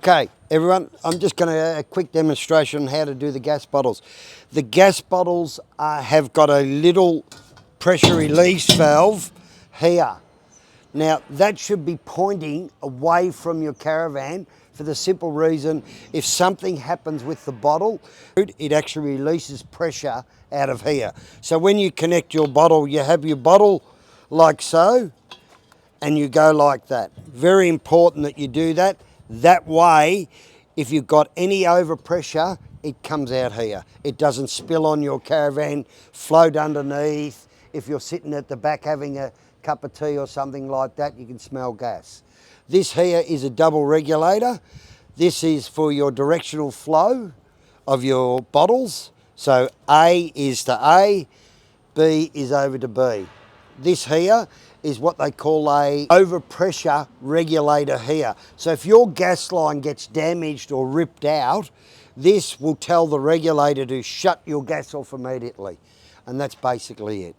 Okay, everyone, I'm just going to a quick demonstration on how to do the gas bottles. The gas bottles have got a little pressure release valve here. Now, that should be pointing away from your caravan for the simple reason if something happens with the bottle, it actually releases pressure out of here. So when you connect your bottle, you have your bottle like so, and you go like that. Very important that you do that. That way, if you've got any overpressure, it comes out here. It doesn't spill on your caravan, float underneath. If you're sitting at the back having a cup of tea or something like that, you can smell gas. This here is a double regulator. This is for your directional flow of your bottles. So A is to A, B is over to B. This here is what they call a overpressure regulator here. So if your gas line gets damaged or ripped out, this will tell the regulator to shut your gas off immediately. And that's basically it.